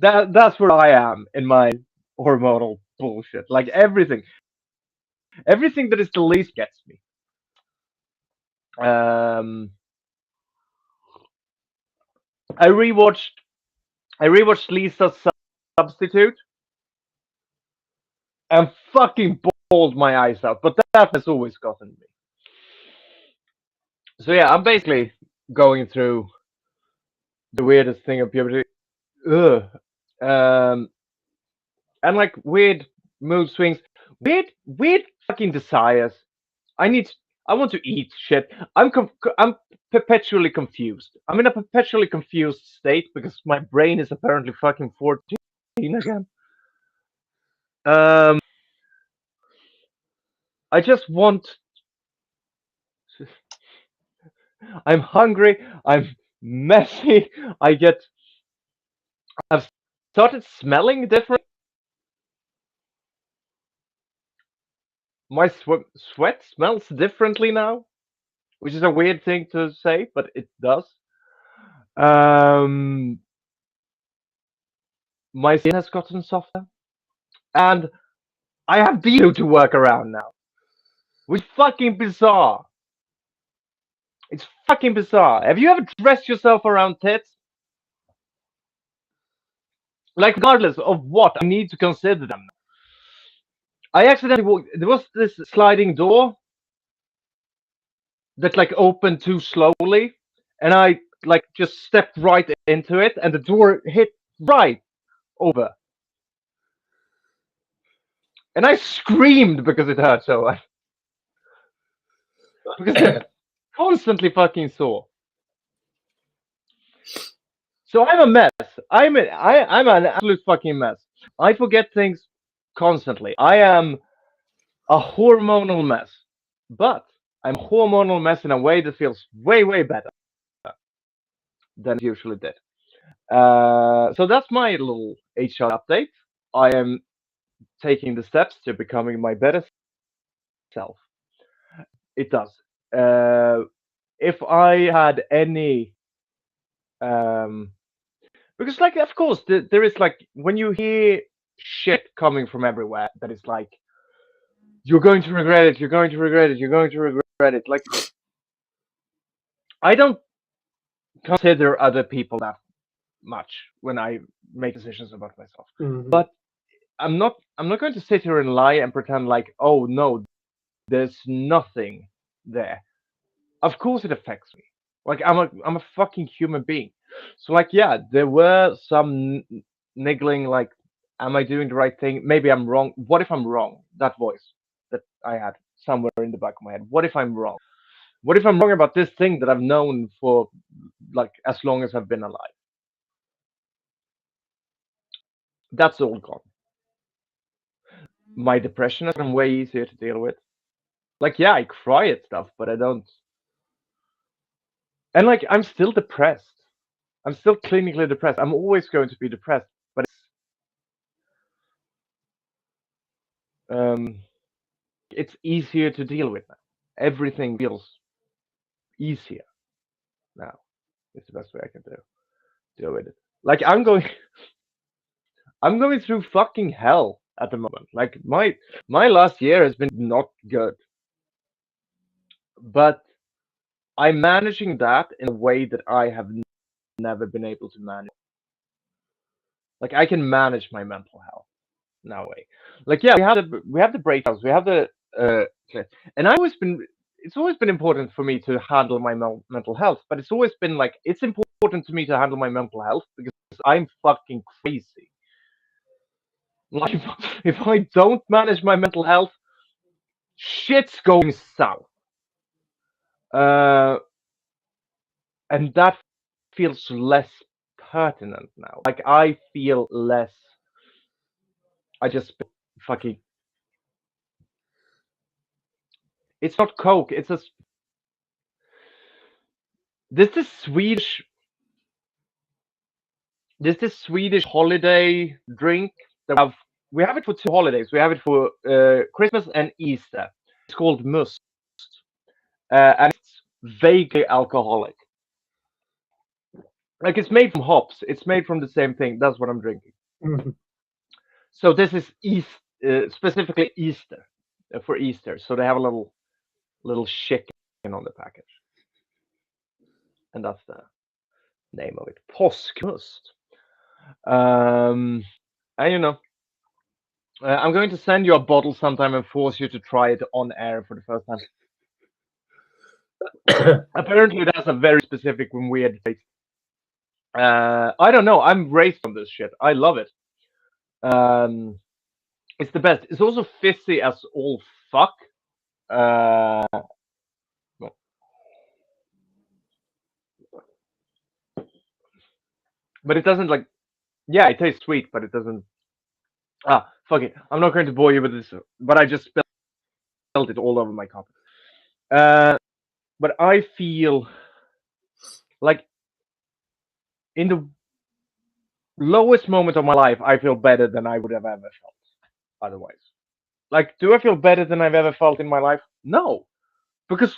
now. That's where I am in my hormonal bullshit. Like everything that is the least gets me. Um, I rewatched Lisa's Substitute and fucking bawled my eyes out. But that has always gotten me. So yeah, I'm basically going through the weirdest thing of puberty. Ugh. Um, and like weird mood swings, weird fucking desires. I want to eat shit. I'm perpetually confused. I'm in a perpetually confused state because my brain is apparently fucking 14 again. Um, I just want. I'm hungry. I'm messy. I've started smelling different. My sweat smells differently now, which is a weird thing to say, but it does. Um, my skin has gotten softer, and I have Dio to work around now, which is fucking bizarre. It's fucking bizarre. Have you ever dressed yourself around tits? Like, regardless of what, I need to consider them. I accidentally walked. There was this sliding door that like opened too slowly, and I like just stepped right into it, and the door hit right over, and I screamed because it hurt so much. Because they're constantly fucking sore. So I'm a mess. I'm an absolute fucking mess. I forget things constantly. I am a hormonal mess, but I'm a hormonal mess in a way that feels way better than it usually did. So that's my little HR update. I am taking the steps to becoming my better self. It does. If I had any, because like of course there is like when you hear shit coming from everywhere that is like you're going to regret it. You're going to regret it. You're going to regret it. Like, I don't consider other people that much when I make decisions about myself. But I'm not going to sit here and lie and pretend like, oh no, there's nothing there. Of course it affects me. Like, I'm a fucking human being. So like, yeah, there were some niggling, like, am I doing the right thing? Maybe I'm wrong. What if I'm wrong? That voice that I had somewhere in the back of my head. What if I'm wrong? What if I'm wrong about this thing that I've known for like as long as I've been alive? That's all gone. My depression has been way easier to deal with. Like, yeah, I cry at stuff, but I don't. And like, I'm still depressed. I'm still clinically depressed. I'm always going to be depressed, but it's easier to deal with now. Everything feels easier now. It's the best way I can deal with it. Like, I'm going through fucking hell at the moment. Like, my last year has been not good, but I'm managing that in a way that I have never been able to manage. Like, I can manage my mental health now way. Like, yeah, we have the breakouts, we have the and it's always been important for me to handle my mental health, but it's always been like it's important to me to handle my mental health because I'm fucking crazy. Like, if I don't manage my mental health, shit's going south. Uh, and that feels less pertinent now. Like, I feel less. I just fucking. It's not Coke. It's a. This is Swedish. This Swedish holiday drink that we have it for two holidays. We have it for Christmas and Easter. It's called must, and it's vaguely alcoholic. Like, it's made from hops. It's made from the same thing. That's what I'm drinking. So this is specifically Easter for Easter. So they have a little chicken on the package, and that's the name of it. Påskmust. And I'm going to send you a bottle sometime and force you to try it on air for the first time. Apparently, it has a very specific and weird taste. I don't know. I'm raised on this shit. I love it. It's the best. It's also fizzy as all fuck. Uh, but it doesn't like. Yeah, it tastes sweet, but it doesn't. Fuck it. I'm not going to bore you with this, but I just spilled it all over my carpet. But I feel like in the lowest moment of my life, I feel better than I would have ever felt otherwise. Like, do I feel better than I've ever felt in my life? No, because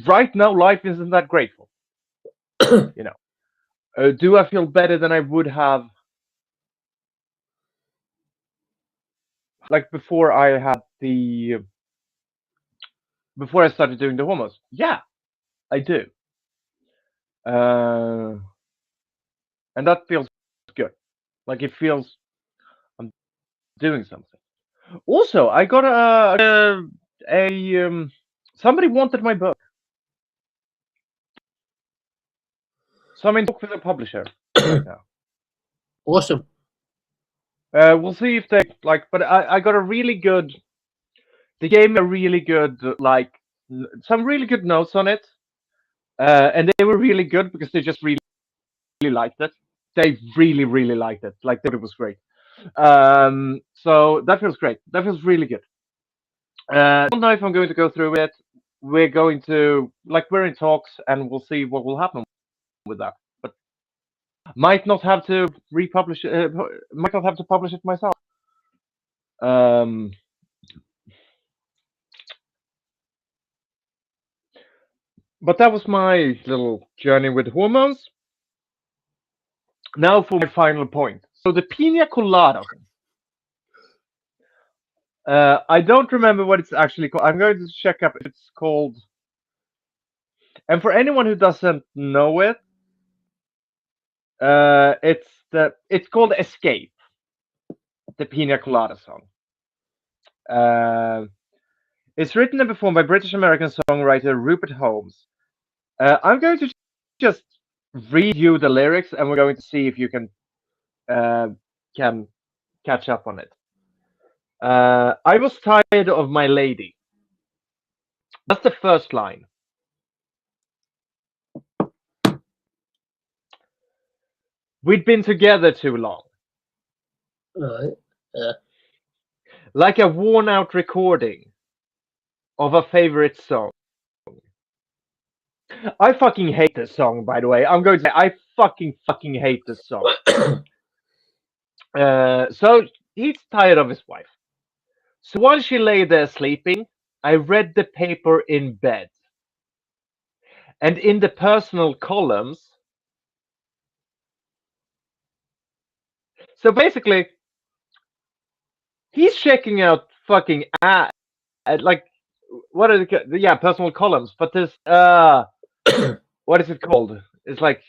right now life isn't that grateful. Do I feel better than I would have like before I started doing the hormones? Yeah, I do. And that feels good. Like, it feels I'm doing something. Also, I got somebody wanted my book, so I'm in talk with a publisher right now. Awesome. We'll see if they like, but I got a really good. They gave me a really good like some really good notes on it, and they were really good because they just really liked it. They really liked it. Like, they thought it was great. So that feels great. That feels really good. I don't know if I'm going to go through it. We're going to we're in talks, and we'll see what will happen with that. But might not have to republish it. Might not have to publish it myself. But that was my little journey with hormones. Now for my final point. So the pina colada. I don't remember what it's actually called. I'm going to check up. It's called. And for anyone who doesn't know it, it's called Escape, the Pina Colada song. It's written and performed by British American songwriter Rupert Holmes. I'm going to just read you the lyrics, and we're going to see if you can catch up on it. I was tired of my lady. That's the first line. We'd been together too long. Right. Yeah. Like a worn-out recording of a favorite song. I fucking hate this song, by the way. I'm going to say I fucking hate this song. So he's tired of his wife. So while she lay there sleeping, I read the paper in bed. And in the personal columns. So basically, he's checking out fucking like what are the personal columns, but there's what is it called? It's like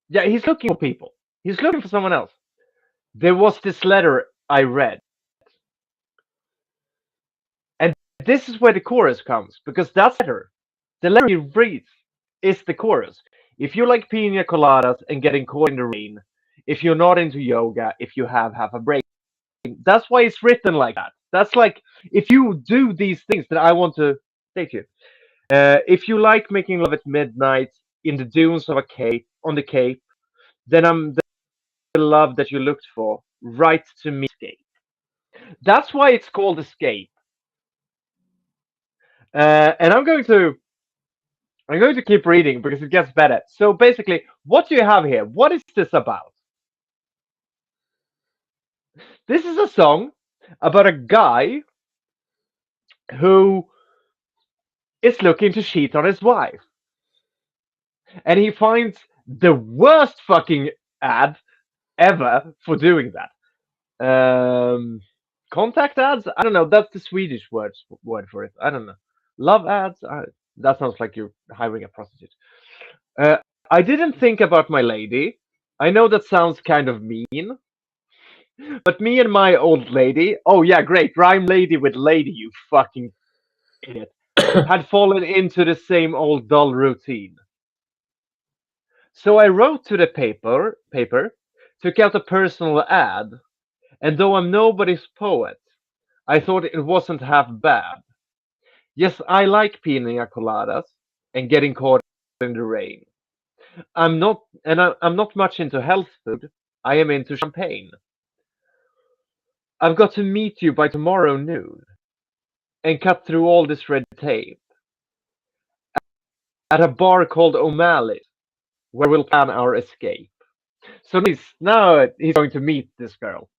he's looking for people. He's looking for someone else. There was this letter I read. And this is where the chorus comes, because that's the letter he reads is the chorus. If you like pina coladas and getting caught in the rain, if you're not into yoga, if you have half a break, that's why it's written like that. That's like, if you do these things that I want to say to you. If you like making love at midnight in the dunes of on the Cape, then I'm the love that you looked for. Write to me, Escape. That's why it's called Escape. And I'm going to keep reading because it gets better. So basically, what do you have here? What is this about? This is a song about a guy who is looking to cheat on his wife. And he finds the worst fucking ad ever for doing that. Contact ads? I don't know. That's the Swedish word for it. I don't know. Love ads? That sounds like you're hiring a prostitute. I didn't think about my lady. I know that sounds kind of mean. But me and my old lady, oh yeah, great, rhyme lady with lady, you fucking idiot, had fallen into the same old dull routine. So I wrote to the paper, took out a personal ad, and though I'm nobody's poet, I thought it wasn't half bad. Yes, I like pina coladas and getting caught in the rain. I'm not much into health food. I am into champagne. I've got to meet you by tomorrow noon and cut through all this red tape at a bar called O'Malley's, where we'll plan our escape. So now he's going to meet this girl.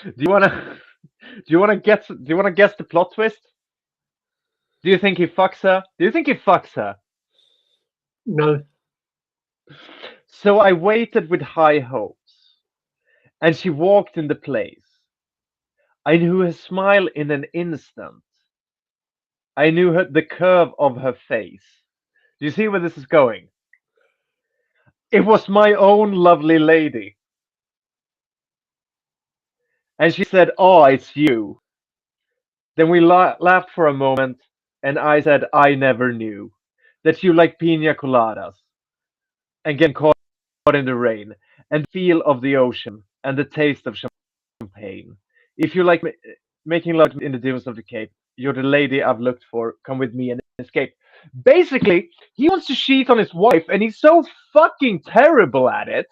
Do you wanna guess the plot twist? Do you think he fucks her? No. So I waited with high hopes, and she walked in the place. I knew her smile in an instant. I knew the curve of her face. Do you see where this is going? It was my own lovely lady. And she said, "Oh, it's you." Then we laughed for a moment, and I said, "I never knew that you like pina coladas and get caught in the rain and feel of the ocean and the taste of champagne. If you like making love in the dunes of the Cape, you're the lady I've looked for. Come with me and escape." Basically, he wants to cheat on his wife, and he's so fucking terrible at it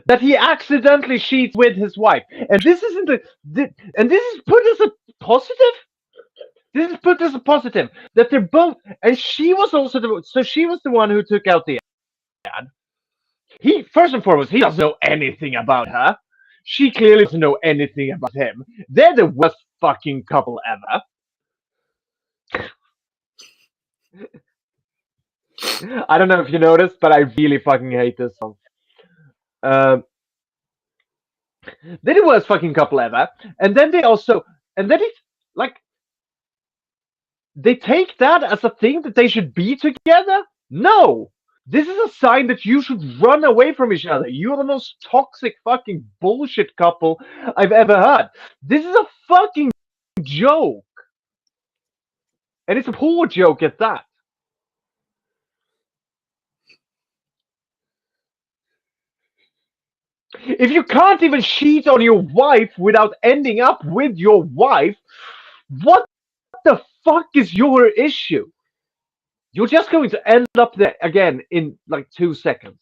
that he accidentally cheats with his wife. And this isn't and this is put as a positive. This is put as a positive that they're both, and she was also she was the one who took out the ad. He, first and foremost, he doesn't know anything about her. She clearly doesn't know anything about him. They're the worst fucking couple ever. I don't know if you noticed, but I really fucking hate this song. They're the worst fucking couple ever. And then it's like, they take that as a thing that they should be together? No! This is a sign that you should run away from each other. You're the most toxic fucking bullshit couple I've ever heard. This is a fucking joke. And it's a poor joke at that. If you can't even cheat on your wife without ending up with your wife, what the fuck is your issue? You're just going to end up there again in like 2 seconds.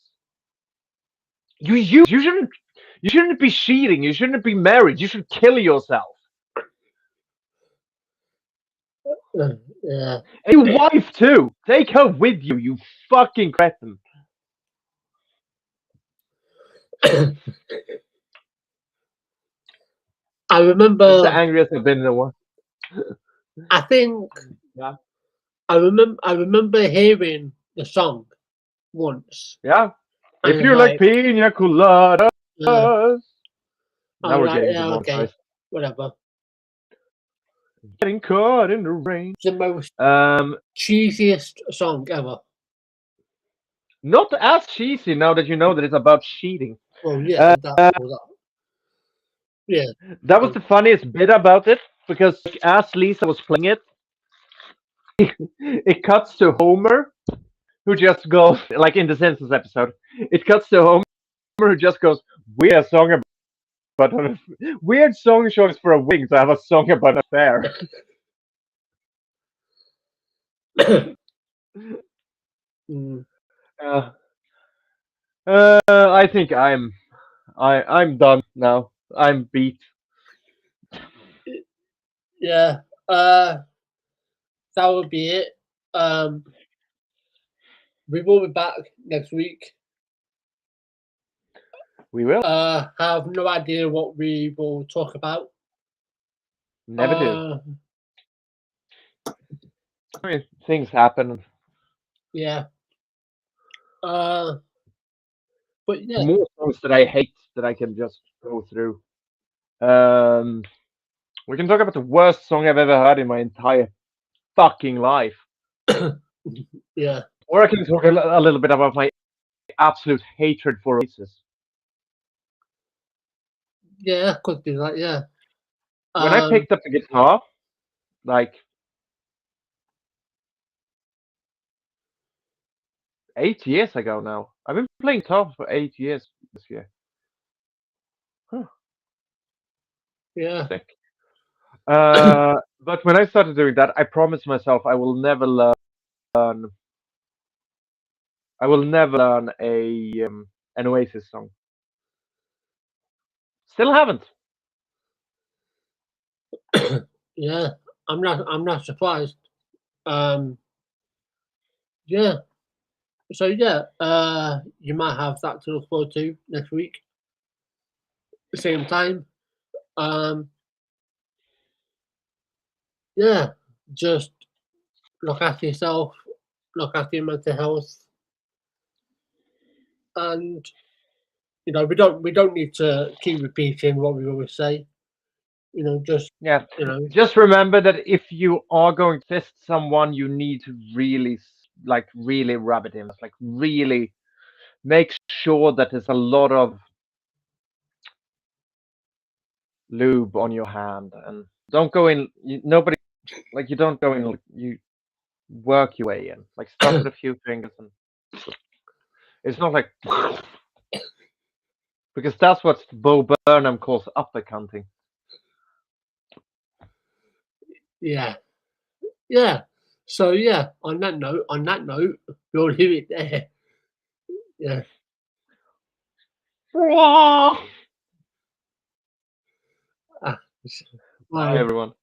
You shouldn't be cheating. You shouldn't be married. You should kill yourself. Yeah. And your wife too. Take her with you. You fucking cretin. I remember. It's the angriest I've been in a while. I think. Yeah. I remember hearing the song once. Yeah. If you like pina coladas. Now we're getting to more choice. Whatever. Getting caught in the rain. It's the most cheesiest song ever. Not as cheesy now that you know that it's about cheating. Well, yeah, yeah. That was the funniest bit about it, because as Lisa was playing it, it cuts to Homer, who just goes, like in the Simpsons episode, it cuts to Homer, who just goes, weird song choice for a wedding to have a song about an affair. I think I'm done now. I'm beat. Yeah. That would be it. We will be back next week. We will. Have no idea what we will talk about. Never do. I mean, things happen. Yeah. But yeah. More songs that I hate that I can just go through. We can talk about the worst song I've ever heard in my entire fucking life. Yeah. Or I can talk a little bit about my absolute hatred for races. Yeah, I could do that, yeah. When I picked up the guitar, like 8 years ago now. I've been playing guitar for 8 years this year. Huh. Yeah. Sick. But when I started doing that, I promised myself I will never learn an Oasis song. Still haven't. Yeah, I'm not surprised. Yeah. So yeah, you might have that to look forward to next week. Same time. Yeah, just look after yourself, look after your mental health, and we don't need to keep repeating what we always say. Just just remember that if you are going to fist someone, you need to really rub it in, like really make sure that there's a lot of lube on your hand, and don't go in. You don't go in. You work your way in. Like start with a few fingers, and it's not like because that's what Bo Burnham calls uppercutting. Yeah. So yeah, on that note, we'll leave it there. Yeah. Bye everyone.